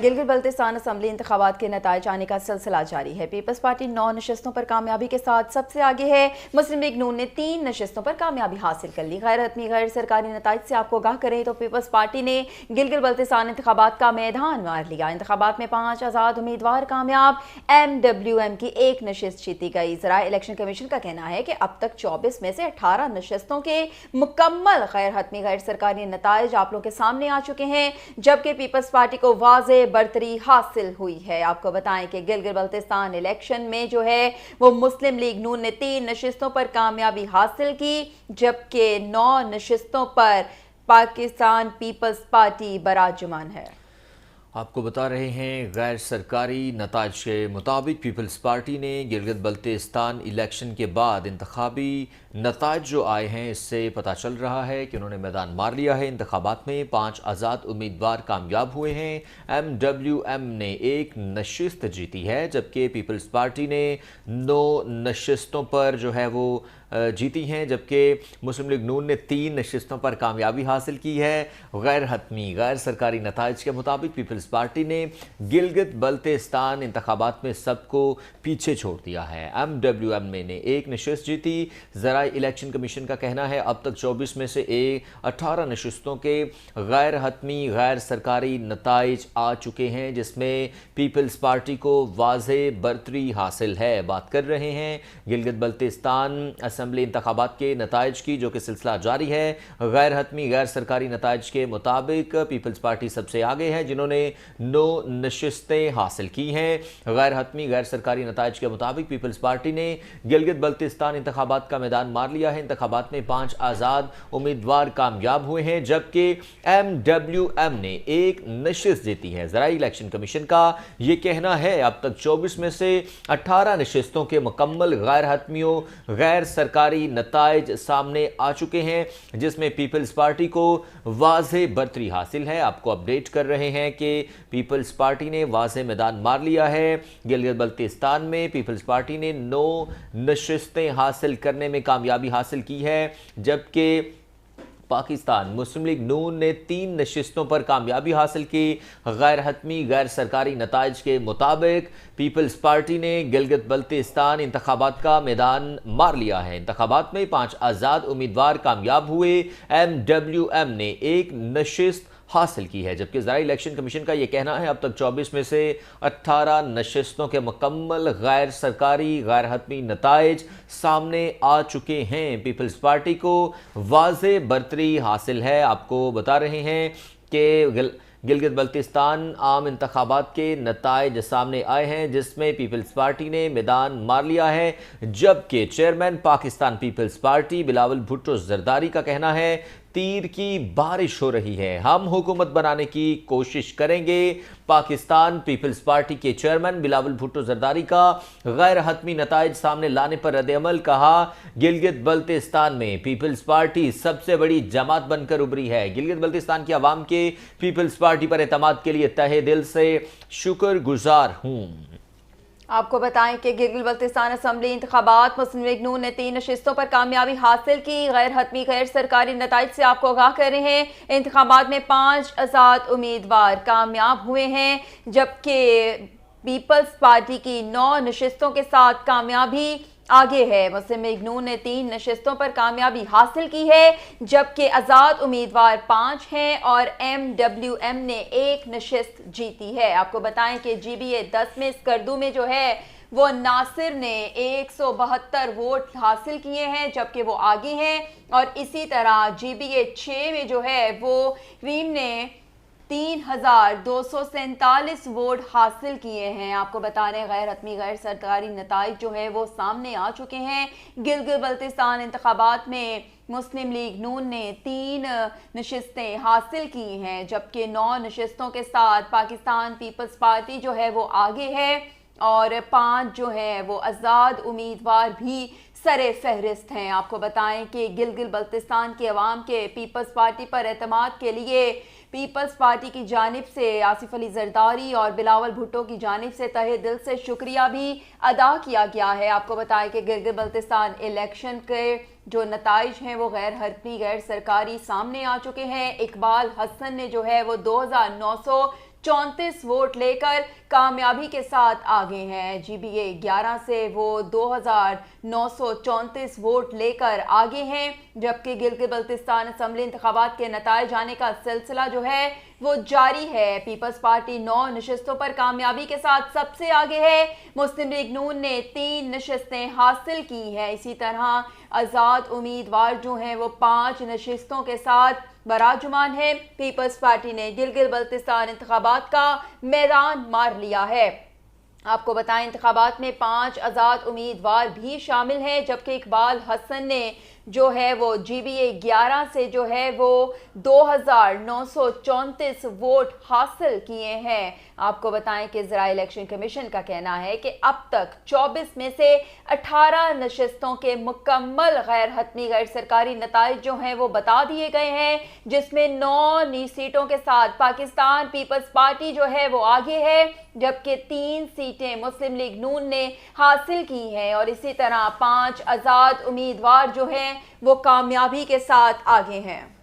Gilgit Baltistan assembly इंतखाबात के नताइज आने का सिलसिला जारी है। पीपल्स पार्टी 9 नशस्तों पर कामयाबी के साथ सबसे आगे है। मुस्लिम लीग नून ने 3 नशस्तों पर कामयाबी हासिल कर ली। गैर हतमी गैर सरकारी नताइज से आपको आगाह करें तो पीपल्स पार्टी ने गिलगित बल्तिस्तान इंतखाबात का मैदान मार लिया। इंतखाबात में 5 आज़ाद उम्मीदवार कामयाब, MWM की 1 नशस्त जीती गई। ज़राए इलेक्शन कमीशन का कहना है कि अब तक 24 में से 18 नशस्तों के मुकम्मल गैर हतमी गैर सरकारी नताइज आप लोगों के सामने आ चुके हैं, जबकि पीपल्स पार्टी को वाज़े बरतरी हासिल हुई है। आपको बताएं कि गिलगित बल्तिस्तान इलेक्शन में जो है वो मुस्लिम लीग नून ने 3 नशिस्तों पर कामयाबी हासिल की, जबकि 9 नशिस्तों पर पाकिस्तान पीपल्स पार्टी बराजुमान है। आपको बता रहे हैं गैर सरकारी नताइज के मुताबिक पीपल्स पार्टी ने गिलगित बल्तिस्तान इलेक्शन के बाद इंतखाबी नताइज जो आए हैं इससे पता चल रहा है कि उन्होंने मैदान मार लिया है। इंतखाबात में 5 आज़ाद उम्मीदवार कामयाब हुए हैं। MWM ने 1 नशिस्त जीती है, जबकि पीपल्स पार्टी ने 9 नशिस्तों पर जो है वो जीती हैं, जबकि मुस्लिम लीग नून ने 3 नशिस्तों पर कामयाबी हासिल की है। गैर हतमी गैर सरकारी नताइज के मुताबिक पीपल्स पार्टी ने गिलगित बल्तिस्तान इंतखाबात में सबको पीछे छोड़ दिया है। MWM ने 1 नशिस्त जीती। ज़राए इलेक्शन कमीशन का कहना है अब तक 24 में से 18 नशिस्तों के गैर हतमी गैर सरकारी नताइज आ चुके हैं, जिसमें पीपल्स पार्टी को वाज़े बरतरी हासिल है। बात कर रहे हैं गिलगित बल्तिस्तान असम्बली इंतखाबात के नताइज की, जो कि सिलसिला जारी है। गैर हतमी गैर सरकारी नताइज के मुताबिक पीपल्स पार्टी सबसे आगे है, जिन्होंने 9 नशिस्तें हासिल की हैं। गैर हतमी गैर सरकारी नताइज के मुताबिक पीपल्स पार्टी ने गिलगित बल्तिस्तान इंतखाबात का मैदान मार लिया है। इंतखाबात में 5 आज़ाद उम्मीदवार कामयाब हुए हैं, जबकि MWM ने 1 नशिस्त जीती है। ज़राए इलेक्शन कमीशन का ये कहना है अब तक 24 में से 18 नशिस्तों के मुकम्मल गैर हतमियों गैर सरकारी नताइज सामने आ चुके हैं, जिसमें पीपल्स पार्टी को वाज़े बरतरी हासिल है। आपको अपडेट कर रहे हैं कि पीपल्स पार्टी ने वाज़े मैदान मार लिया है। गिलगित बल्तिस्तान में पीपल्स पार्टी ने 9 नशिस्तें हासिल करने में कामयाबी हासिल की है, जबकि पाकिस्तान मुस्लिम लीग नून ने 3 नशिस्तों पर कामयाबी हासिल की। गैर हतमी गैर सरकारी नताइज के मुताबिक पीपल्स पार्टी ने गिलगित बल्तिस्तान इंतखाबात का मैदान मार लिया है। इंतखाबात में 5 आज़ाद उम्मीदवार कामयाब हुए। MWM ने 1 नशिस्त हासिल की है, जबकि ज़राए इलेक्शन कमीशन का यह कहना है अब तक 24 में से 18 नशिस्तों के मुकम्मल गैर सरकारी गैर हतमी नताइज सामने आ चुके हैं। पीपल्स पार्टी को वाज़े बरतरी हासिल है। आपको बता रहे हैं कि गिलगित बल्तिस्तान आम इंतखाबात के नताइज सामने आए हैं, जिसमें पीपल्स पार्टी ने मैदान मार लिया है, जबकि chairman Pakistan Peoples Party Bilawal Bhutto Zardari का कहना है तीर की बारिश हो रही है, हम हुकूमत बनाने की कोशिश करेंगे। पाकिस्तान पीपल्स पार्टी के चेयरमैन बिलावल भुट्टो जरदारी का गैर हतमी नताइज सामने लाने पर रद्द-ए-अमल। कहा गिलगित बल्तिस्तान में पीपल्स पार्टी सबसे बड़ी जमात बनकर उभरी है। गिलगित बल्तिस्तान की आवाम के पीपल्स पार्टी पर एतमाद के लिए तहे दिल से शुक्रगुजार हूँ। आपको बताएं कि गिलगित बल्तिस्तान असम्बली इंतखाबात मुस्लिम लीग नून ने 3 नशिस्तों पर कामयाबी हासिल की। गैर हतमी गैर सरकारी नताइज से आपको आगाह कर रहे हैं। इंतखाबात में 5 आज़ाद उम्मीदवार कामयाब हुए हैं, जबकि पीपल्स पार्टी की 9 नशिस्तों के साथ कामयाबी आगे है। मुस्लिम लीग नून ने 3 नशिस्तों पर कामयाबी हासिल की है, जबकि आज़ाद उम्मीदवार 5 हैं और MWM ने 1 नशिस्त जीती है। आपको बताएं कि GBA 10 में स्कर्दू में जो है वो नासिर ने 172 वोट हासिल किए हैं, जबकि वो आगे हैं, और इसी तरह GBA 6 में जो है वो क्रीम ने 3247 वोट हासिल किए हैं। आपको बता रहे गैर हतमी गैर सरकारी नताइज जो है वो सामने आ चुके हैं। गिलगित बल्तिस्तान इंतखाबात में मुस्लिम लीग नून ने 3 नशिस्तें हासिल की हैं, जबकि 9 नशिस्तों के साथ पाकिस्तान पीपल्स पार्टी जो है वो आगे है, और 5 जो है वो आज़ाद उम्मीदवार भी सरे फहरिस्त हैं। आपको बताएं कि गिलगित बल्तिस्तान के अवाम के पीपल्स पार्टी पर एतमाद के लिए पीपल्स पार्टी की जानिब से आसिफ अली जरदारी और बिलावल भुट्टो की जानिब से तहे दिल से शुक्रिया भी अदा किया गया है। आपको बताएं कि गिलगित बल्तिस्तान इलेक्शन के जो नताइज हैं वो गैर हतमी गैर सरकारी सामने आ चुके हैं। इकबाल हसन ने जो है वो 2900 34 वोट लेकर कामयाबी के साथ आगे हैं। GBA 11 से वो 2934 वोट लेकर आगे हैं, जबकि गिलगित बल्तिस्तान असम्बली इंतखाबात के नताइज आने का सिलसिला जो है वो जारी है। पीपल्स पार्टी 9 नशिस्तों पर कामयाबी के साथ सबसे आगे है। मुस्लिम लीग नून ने 3 नशिस्तें हासिल की हैं। इसी तरह आज़ाद उम्मीदवार जो हैं वो 5 नशिस्तों के साथ बराजुमान है। पीपल्स पार्टी ने गिलगित बल्तिस्तान इंतखाबात का मैदान मार लिया है। आपको बताएं, इंतखाबात में 5 आज़ाद उम्मीदवार भी शामिल हैं, जबकि इकबाल हसन ने जो है वो GBA 11 से जो है वो 2934 वोट हासिल किए हैं। आपको बताएं कि ज़राए इलेक्शन कमीशन का कहना है कि अब तक 24 में से 18 नशिस्तों के मुकम्मल गैर हतमी गैर सरकारी नताइज जो हैं वो बता दिए गए हैं, जिसमें 9 नई सीटों के साथ पाकिस्तान पीपल्स पार्टी जो है वो आगे है, जबकि 3 सीटें मुस्लिम लीग नून ने हासिल की हैं और इसी तरह 5 आज़ाद उम्मीदवार जो हैं वो कामयाबी के साथ आगे हैं।